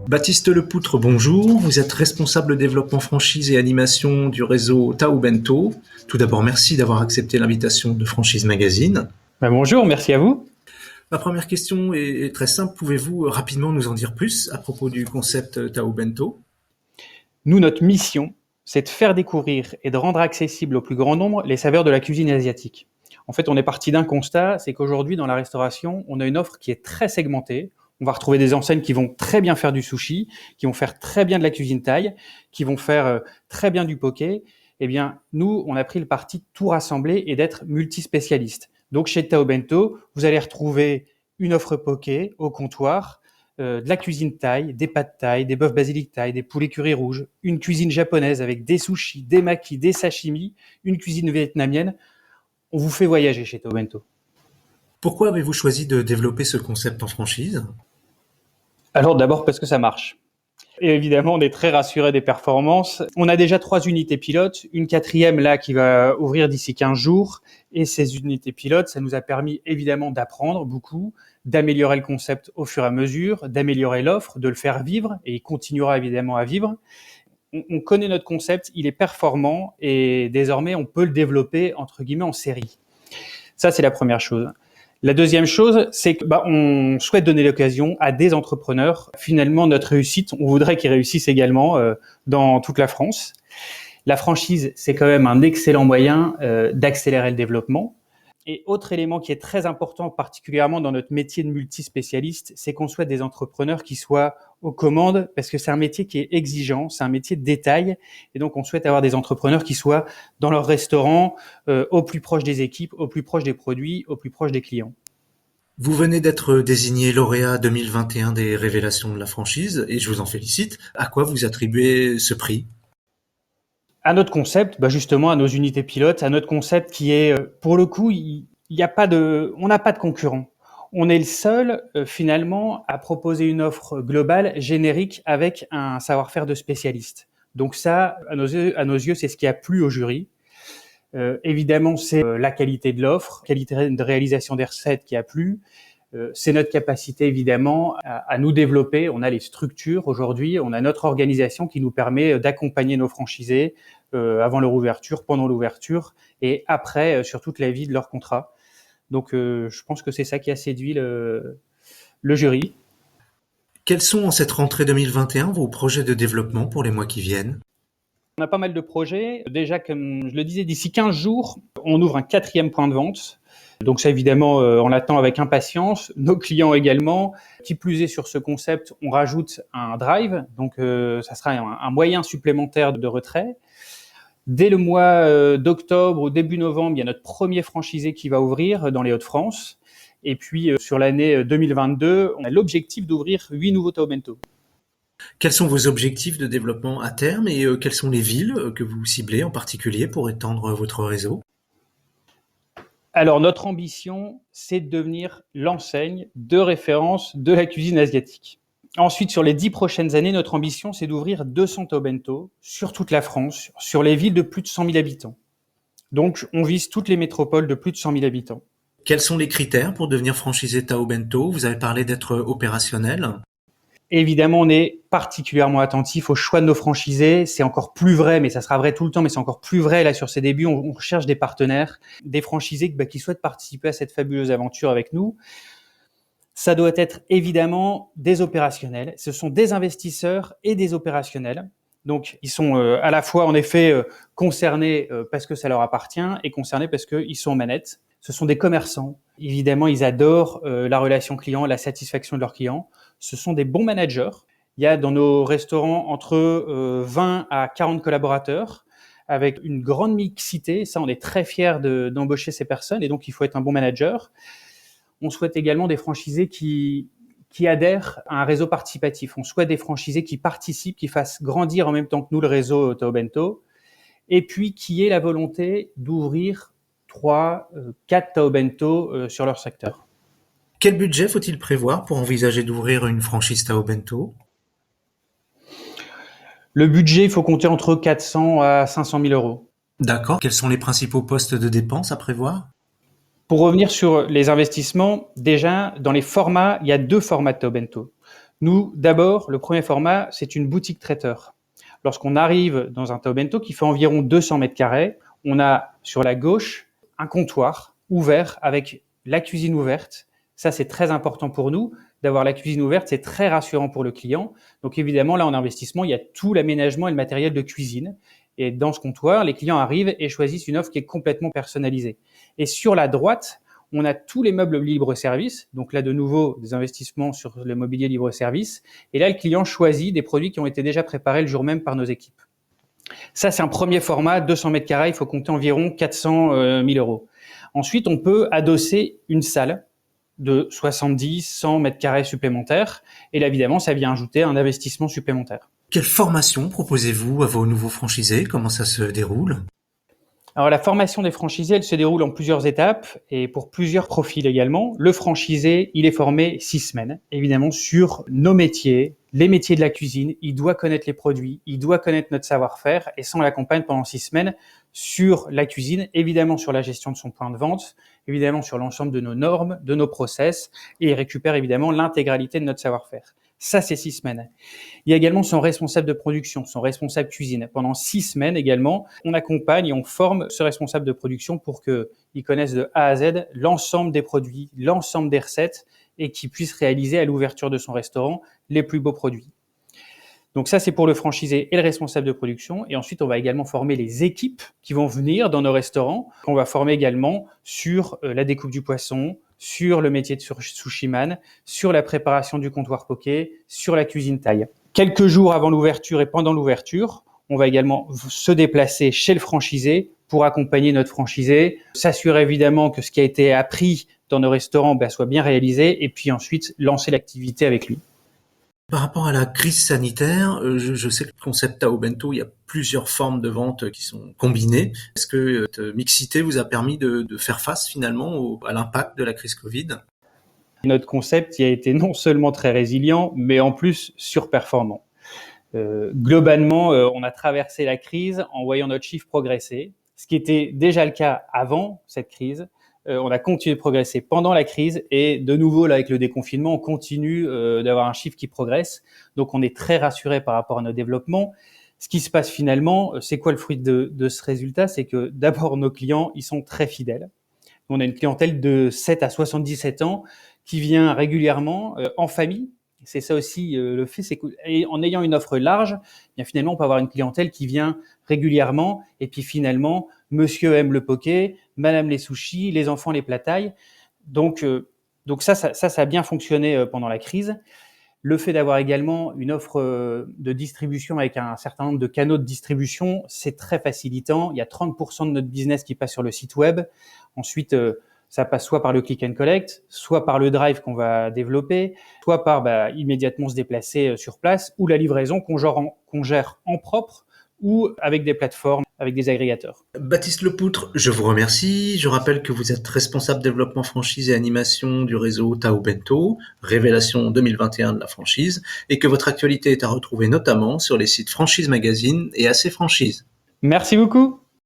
Baptiste Lepoutre, bonjour. Vous êtes responsable développement franchise et animation du réseau Tao Bento. Tout d'abord, merci d'avoir accepté l'invitation de Franchise Magazine. Bonjour, merci à vous. Ma première question est très simple. Pouvez-vous rapidement nous en dire plus à propos du concept Tao Bento? Nous, notre mission, c'est de faire découvrir et de rendre accessible au plus grand nombre les saveurs de la cuisine asiatique. En fait, on est parti d'un constat, c'est qu'aujourd'hui, dans la restauration, on a une offre qui est très segmentée. On va retrouver des enseignes qui vont très bien faire du sushi, qui vont faire très bien de la cuisine thaï, qui vont faire très bien du poké. Eh bien, nous, on a pris le parti de tout rassembler et d'être multispécialistes. Donc, chez Tao Bento, vous allez retrouver une offre poké au comptoir, de la cuisine thaï, des pâtes thaï, des bœufs basilic thaï, des poulets curry rouges, une cuisine japonaise avec des sushis, des makis, des sashimi, une cuisine vietnamienne. On vous fait voyager chez Tao Bento. Pourquoi avez-vous choisi de développer ce concept en franchise? Alors d'abord parce que ça marche. Et évidemment, on est très rassuré des performances. On a déjà 3 unités pilotes, une 4e là qui va ouvrir d'ici 15 jours. Et ces unités pilotes, ça nous a permis évidemment d'apprendre beaucoup, d'améliorer le concept au fur et à mesure, d'améliorer l'offre, de le faire vivre, et il continuera évidemment à vivre. On connaît notre concept, il est performant, et désormais on peut le développer entre guillemets en série. Ça, c'est la première chose. La deuxième chose, c'est que on souhaite donner l'occasion à des entrepreneurs. Finalement, notre réussite, on voudrait qu'ils réussissent également dans toute la France. La franchise, c'est quand même un excellent moyen d'accélérer le développement. Et autre élément qui est très important, particulièrement dans notre métier de multispécialiste, c'est qu'on souhaite des entrepreneurs qui soient aux commandes, parce que c'est un métier qui est exigeant, c'est un métier de détail, et donc on souhaite avoir des entrepreneurs qui soient dans leur restaurant, au plus proche des équipes, au plus proche des produits, au plus proche des clients. Vous venez d'être désigné lauréat 2021 des révélations de la franchise et je vous en félicite. À quoi vous attribuez ce prix? À notre concept, justement à nos unités pilotes, à notre concept qui est, pour le coup, on n'a pas de concurrent. On est le seul, finalement, à proposer une offre globale, générique, avec un savoir-faire de spécialiste. Donc ça, à nos yeux, c'est ce qui a plu au jury. Évidemment, c'est la qualité de l'offre, qualité de réalisation des recettes qui a plu. C'est notre capacité évidemment à nous développer. On a les structures aujourd'hui, on a notre organisation qui nous permet d'accompagner nos franchisés avant leur ouverture, pendant l'ouverture et après sur toute la vie de leur contrat. Donc je pense que c'est ça qui a séduit le jury. Quels sont en cette rentrée 2021 vos projets de développement pour les mois qui viennent? On a pas mal de projets. Déjà, comme je le disais, d'ici 15 jours, on ouvre un 4e point de vente. Donc ça, évidemment, on l'attend avec impatience. Nos clients également. Qui plus est, sur ce concept, on rajoute un drive. Donc ça sera un moyen supplémentaire de retrait. Dès le mois d'octobre ou début novembre, il y a notre premier franchisé qui va ouvrir dans les Hauts-de-France. Et puis sur l'année 2022, on a l'objectif d'ouvrir 8 nouveaux Tao Bento. Quels sont vos objectifs de développement à terme et quelles sont les villes que vous ciblez en particulier pour étendre votre réseau? Alors, notre ambition, c'est de devenir l'enseigne de référence de la cuisine asiatique. Ensuite, sur les 10 prochaines années, notre ambition, c'est d'ouvrir 200 Tao Bento sur toute la France, sur les villes de plus de 100 000 habitants. Donc, on vise toutes les métropoles de plus de 100 000 habitants. Quels sont les critères pour devenir franchisé Tao Bento? Vous avez parlé d'être opérationnel. Évidemment, on est particulièrement attentif au choix de nos franchisés. C'est encore plus vrai, mais ça sera vrai tout le temps, mais c'est encore plus vrai là sur ces débuts. On recherche des partenaires, des franchisés qui souhaitent participer à cette fabuleuse aventure avec nous. Ça doit être évidemment des opérationnels. Ce sont des investisseurs et des opérationnels. Donc, ils sont à la fois, en effet, concernés parce que ça leur appartient et concernés parce qu'ils sont aux manettes. Ce sont des commerçants. Évidemment, ils adorent la relation client, la satisfaction de leurs clients. Ce sont des bons managers. Il y a dans nos restaurants entre 20 à 40 collaborateurs avec une grande mixité. Ça, on est très fiers d'embaucher ces personnes et donc il faut être un bon manager. On souhaite également des franchisés qui adhèrent à un réseau participatif. On souhaite des franchisés qui participent, qui fassent grandir en même temps que nous le réseau Tao Bento et puis qui aient la volonté d'ouvrir 3, 4 Tao Bento sur leur secteur. Quel budget faut-il prévoir pour envisager d'ouvrir une franchise Tao Bento? Le budget, il faut compter entre 400 à 500 000 euros. D'accord. Quels sont les principaux postes de dépenses à prévoir? Pour revenir sur les investissements, déjà, dans les formats, il y a 2 formats de Tao Bento. Nous, d'abord, le premier format, c'est une boutique traiteur. Lorsqu'on arrive dans un Tao Bento qui fait environ 200 mètres carrés, on a sur la gauche un comptoir ouvert avec la cuisine ouverte. Ça, c'est très important pour nous d'avoir la cuisine ouverte. C'est très rassurant pour le client. Donc évidemment, là, en investissement, il y a tout l'aménagement et le matériel de cuisine. Et dans ce comptoir, les clients arrivent et choisissent une offre qui est complètement personnalisée. Et sur la droite, on a tous les meubles libre-service. Donc là, de nouveau, des investissements sur le mobilier libre-service. Et là, le client choisit des produits qui ont été déjà préparés le jour même par nos équipes. Ça, c'est un premier format, 200 mètres carrés, il faut compter environ 400 000 euros. Ensuite, on peut adosser une salle de 70, 100 mètres carrés supplémentaires. Et là, évidemment, ça vient ajouter un investissement supplémentaire. Quelle formation proposez-vous à vos nouveaux franchisés? Comment ça se déroule? Alors, la formation des franchisés, elle se déroule en plusieurs étapes et pour plusieurs profils également. Le franchisé, il est formé 6 semaines, évidemment, sur nos métiers, les métiers de la cuisine. Il doit connaître les produits, il doit connaître notre savoir-faire et ça, on l'accompagne pendant 6 semaines sur la cuisine, évidemment sur la gestion de son point de vente, évidemment sur l'ensemble de nos normes, de nos process et il récupère évidemment l'intégralité de notre savoir-faire. Ça, c'est 6 semaines. Il y a également son responsable de production, son responsable cuisine. Pendant 6 semaines également, on accompagne et on forme ce responsable de production pour qu'il connaisse de A à Z l'ensemble des produits, l'ensemble des recettes et qu'il puisse réaliser à l'ouverture de son restaurant les plus beaux produits. Donc ça, c'est pour le franchisé et le responsable de production. Et ensuite, on va également former les équipes qui vont venir dans nos restaurants. On va former également sur la découpe du poisson, sur le métier de sushiman, sur la préparation du comptoir poké, sur la cuisine thaï. Quelques jours avant l'ouverture et pendant l'ouverture, on va également se déplacer chez le franchisé pour accompagner notre franchisé, s'assurer évidemment que ce qui a été appris dans nos restaurants soit bien réalisé et puis ensuite lancer l'activité avec lui. Par rapport à la crise sanitaire, je sais que le concept Tao Bento, il y a plusieurs formes de vente qui sont combinées. Est-ce que cette mixité vous a permis de faire face finalement à l'impact de la crise Covid? Notre concept il a été non seulement très résilient, mais en plus surperformant. Globalement, on a traversé la crise en voyant notre chiffre progresser, ce qui était déjà le cas avant cette crise. On a continué de progresser pendant la crise et de nouveau, là, avec le déconfinement, on continue d'avoir un chiffre qui progresse. Donc, on est très rassuré par rapport à nos développements. Ce qui se passe finalement, c'est quoi le fruit de ce résultat? C'est que d'abord, nos clients, ils sont très fidèles. On a une clientèle de 7 à 77 ans qui vient régulièrement en famille. C'est ça aussi le fait, c'est qu'en ayant une offre large, bien finalement, on peut avoir une clientèle qui vient régulièrement et puis finalement, monsieur aime le poké, madame les sushis, les enfants les plats thaï. Donc ça a bien fonctionné pendant la crise. Le fait d'avoir également une offre de distribution avec un certain nombre de canaux de distribution, c'est très facilitant. Il y a 30% de notre business qui passe sur le site web. Ensuite, ça passe soit par le click and collect, soit par le drive qu'on va développer, soit par immédiatement se déplacer sur place, ou la livraison qu'on gère en propre ou avec des plateformes, avec des agrégateurs. Baptiste Lepoutre, je vous remercie. Je rappelle que vous êtes responsable développement franchise et animation du réseau Tao Bento, révélation 2021 de la franchise, et que votre actualité est à retrouver notamment sur les sites Franchise Magazine et AC Franchise. Merci beaucoup.